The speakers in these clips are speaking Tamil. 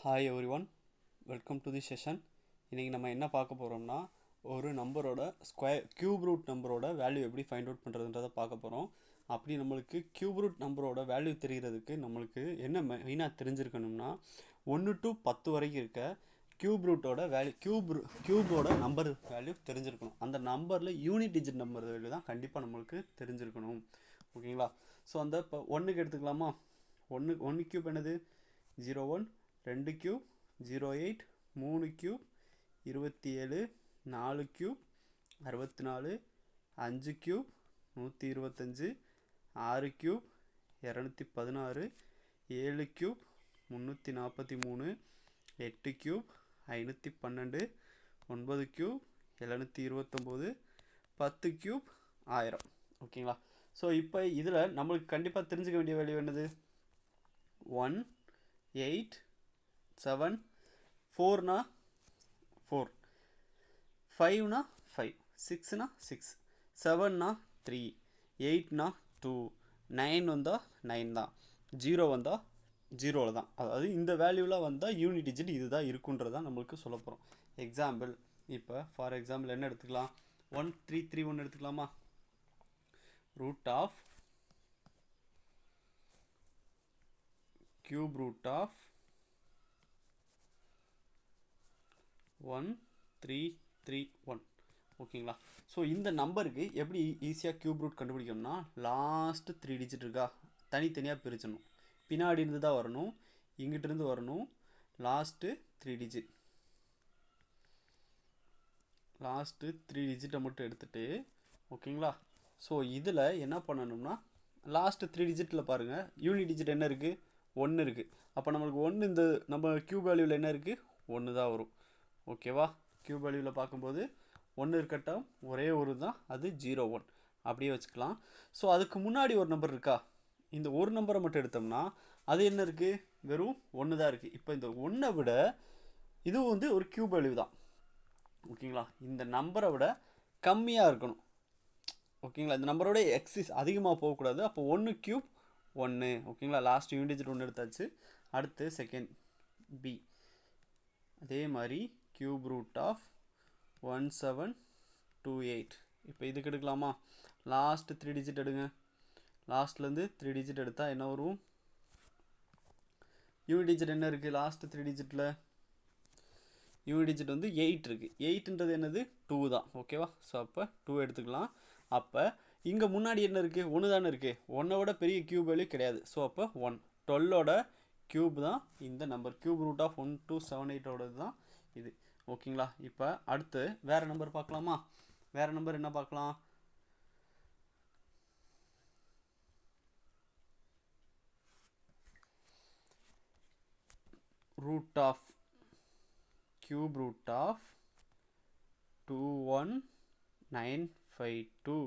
Hi every one, welcome to the session. இன்றைக்கி நம்ம என்ன பார்க்க போகிறோம்னா, ஒரு நம்பரோட க்யூப் ரூட் நம்பரோட வேல்யூ எப்படி ஃபைண்ட் அவுட் பண்ணுறதுன்றதை பார்க்க போகிறோம். அப்படி நம்மளுக்கு க்யூப் ரூட் நம்பரோட வேல்யூ தெரிகிறதுக்கு நம்மளுக்கு என்ன மெயினாக தெரிஞ்சிருக்கணும்னா, 1 to 10 வரைக்கும் இருக்க க்யூப் ரூட்டோட வேல்யூ க்யூபோட நம்பர் வேல்யூ தெரிஞ்சிருக்கணும். அந்த நம்பரில் யூனிட் டிஜிட் நம்பர் வேல்யூ தான் கண்டிப்பாக நம்மளுக்கு தெரிஞ்சிருக்கணும். ஓகேங்களா? ஸோ அந்த இப்போ ஒன்றுக்கு எடுத்துக்கலாமா? ஒன்று க்யூப் என்னது? 01, 2 cube 08, 3 cube 27, 4 cube 64, 5 cube 125, 6 cube 216, 7 cube 343, 8 cube 512, 9 cube 729, 10 cube 1000. ஓகேங்களா? ஸோ இப்போ இதில் நம்மளுக்கு கண்டிப்பாக தெரிஞ்சுக்க வேண்டிய வேல்யூ என்னது? 1, 8, 7, 4னா 4, 5னா 5, 6னா 6, 7னா 3, 8னா 2, 9 வந்தால் 9 தான், 0 வந்தால் 0 தான். அதாவது இந்த வேல்யூவில் வந்தால் யூனிட் டிஜிட் இது தான் இருக்குன்றதான் நம்மளுக்கு சொல்ல போகிறோம். எக்ஸாம்பிள், இப்போ ஃபார் எக்ஸாம்பிள் என்ன எடுத்துக்கலாம்? 1331 எடுத்துக்கலாமா? Root of cube root of 1331. ஓகேங்களா? ஸோ இந்த நம்பருக்கு எப்படி ஈஸியாக க்யூப் ரூட் கண்டுபிடிக்கணும்னா, லாஸ்ட்டு 3 டிஜிட் இருக்கா, தனித்தனியாக பிரிச்சணும். பின்னாடி இருந்து தான் வரணும், இங்கிட்டிருந்து வரணும். லாஸ்ட்டு 3 டிஜிட் மட்டும் எடுத்துகிட்டு, ஓகேங்களா? ஸோ இதில் என்ன பண்ணணும்னா, லாஸ்ட்டு 3 டிஜிட்டில் பாருங்கள், யூனிட் டிஜிட் என்ன இருக்குது? 1 இருக்குது. அப்போ நம்மளுக்கு 1 இந்த நம்ம க்யூப் வேல்யூவில் என்ன இருக்குது? 1 தான் வரும். ஓகேவா? க்யூப் வேல்யூவில் பார்க்கும்போது 1 இருக்கட்டும், ஒரே ஒரு தான், அது 01 அப்படியே வச்சுக்கலாம். ஸோ அதுக்கு முன்னாடி ஒரு நம்பர் இருக்கா, இந்த ஒரு நம்பரை மட்டும் எடுத்தோம்னா அது என்ன இருக்குது? வெறும் 1 தான் இருக்குது. இப்போ இந்த 1ஐ விட இது வந்து ஒரு க்யூப் வேல்யூ தான். ஓகேங்களா? இந்த நம்பரை விட கம்மியாக இருக்கணும். ஓகேங்களா? இந்த நம்பரோட எக்ஸிஸ் அதிகமாக போகக்கூடாது. அப்போ 1 க்யூப் 1. ஓகேங்களா? லாஸ்ட் யூனிட் டிஜிட் 1 எடுத்தாச்சு. அடுத்து செகண்ட் பி, அதே மாதிரி க்யூப் ரூட் ஆஃப் 1728. இப்போ இதுக்கு எடுக்கலாமா? லாஸ்ட் 3 டிஜிட் எடுங்க. லாஸ்ட்லேருந்து 3 டிஜிட் எடுத்தால் என்ன வரும்? யூனிட் டிஜிட் என்ன இருக்குது? லாஸ்ட் 3 டிஜிட்டில் யூனிட் டிஜிட் வந்து 8 இருக்குது. 8ன்றது என்னது? 2 தான். ஓகேவா? ஸோ அப்போ 2 எடுத்துக்கலாம். அப்போ இங்கே முன்னாடி என்ன இருக்குது? 1 தானே இருக்குது. 1ஐ விட பெரிய க்யூப் வேல்யூ கிடையாது. ஸோ அப்போ 1, 12ஓட க்யூப் தான் இந்த நம்பர். க்யூப் ரூட் ஆஃப் 1278ஓடது தான் இது. ஓகேங்களா? இப்போ அடுத்து வேறு நம்பர் பார்க்கலாமா? வேறு நம்பர் என்ன பார்க்கலாம்? Root of cube root of 21952.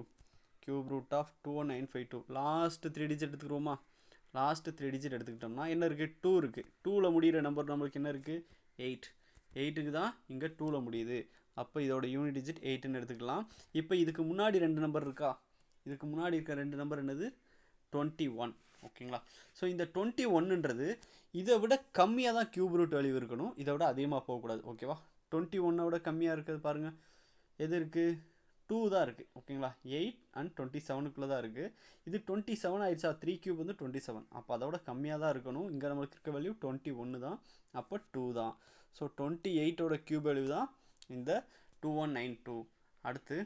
Cube root of 21952. Last 3 digit எடுத்துக்கிறோமா? லாஸ்ட் 3 டிஜிட் எடுத்துக்கிட்டோம்னா என்ன இருக்குது? 2 இருக்குது. 2ல் முடிகிற நம்பர் நம்மளுக்கு என்ன இருக்குது? 8. 8க்கு தான் இங்கே 2ல் முடியுது. அப்போ இதோட யூனிட் டிஜிட் 8ன்னு எடுத்துக்கலாம். இப்போ இதுக்கு முன்னாடி 2 நம்பர் இருக்கா? இதுக்கு முன்னாடி இருக்க 2 நம்பர் என்னது? 21. ஓகேங்களா? ஸோ இந்த 21ன்றது இதை விட கம்மியாக தான் க்யூப் ரூட் வேல்யூ இருக்கணும், இதை விட அதிகமாக போகக்கூடாது. ஓகேவா? 21 விட கம்மியாக இருக்கிறது பாருங்கள், எது இருக்குது? 2 தான் இருக்குது. ஓகேங்களா? 8 and 27க்குள்ளே தான் இருக்குது. இது 27 ஆயிடுச்சா? 3 க்யூப் வந்து 27. அப்போ அதோட கம்மியாக தான் இருக்கணும். இங்கே நம்மளுக்கு இருக்க வேல்யூ 21 தான். அப்போ 2 தான். ஸோ 28ஓட க்யூப் வேல்யூ தான் இந்த 2192. அடுத்து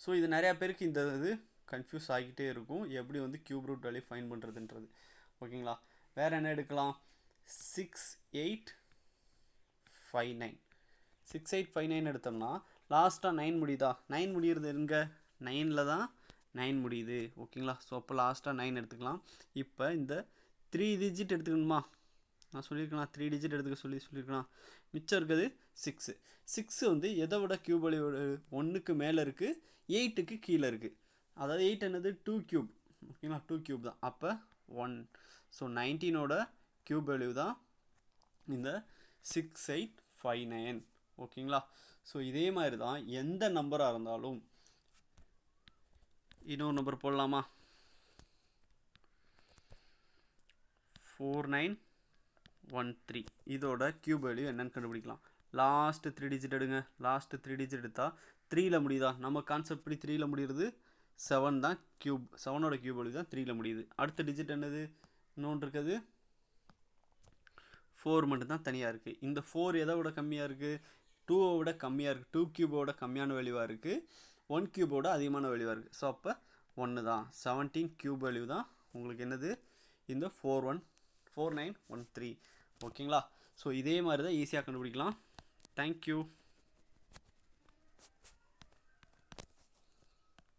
ஸோ இது நிறையா பேருக்கு இந்த இது கன்ஃபியூஸ் ஆகிட்டே இருக்கும், எப்படி வந்து க்யூப் ரூட் வேல்யூ ஃபைன் பண்ணுறதுன்றது. ஓகேங்களா? வேறு என்ன எடுக்கலாம்? 6859. 6859 எடுத்தோம்னா லாஸ்ட்டாக 9 முடியுதா? 9 முடிகிறது எங்கே? 9ல் தான் 9 முடியுது. ஓகேங்களா? ஸோ அப்போ லாஸ்ட்டாக 9 எடுத்துக்கலாம். இப்போ இந்த 3 டிஜிட் எடுத்துக்கணுமா? நான் சொல்லியிருக்கலாம் 3 டிஜிட் எடுத்துக்க சொல்லியிருக்கலாம். மிச்சம் இருக்குது 6. 6 வந்து எதை விட க்யூப் வேல்யூ 1க்கு மேலே இருக்குது, 8க்கு கீழே இருக்குது. அதாவது 8 என்னது? 2 க்யூப். ஓகேங்களா? 2 க்யூப் தான். அப்போ 1. ஸோ 19ஓட க்யூப் வேல்யூ தான் இந்த 6859. ஓகேங்களா? ஸோ இதே மாதிரி தான் எந்த நம்பராக இருந்தாலும். இன்னொரு நம்பர் போடலாமா? 49 13 இதோட கியூப் வேல்யூ என்னன்னு கண்டுபிடிக்கலாம். லாஸ்ட்டு 3 டிஜிட் எடுங்க. லாஸ்ட்டு 3 டிஜிட் எடுத்தால் 3ல் முடியுதா? நம்ம கான்செப்ட் படி 3ல் முடியுறது 7 தான் கியூப். 7ஓட கியூப் வேல்யூ தான் 3ல் முடியுது. அடுத்த டிஜிட் என்னது? இன்னொன்று இருக்குது 4 மட்டும் தான் தனியாக இருக்குது. இந்த 4 எதை விட கம்மியாக இருக்குது? 2 விட கம்மியாக இருக்குது. 2 கியூபோட கம்மியான வேல்யூவாக இருக்குது. 1 கியூபோட அதிகமான வேல்யூவாக இருக்குது. ஸோ அப்போ 1 தான். 17 கியூப் வேல்யூ தான் உங்களுக்கு என்னது? இந்த 4913. ஓகேங்களா? ஸோ இதே மாதிரி தான் ஈஸியாக கண்டுபிடிக்கலாம். தேங்க்யூ.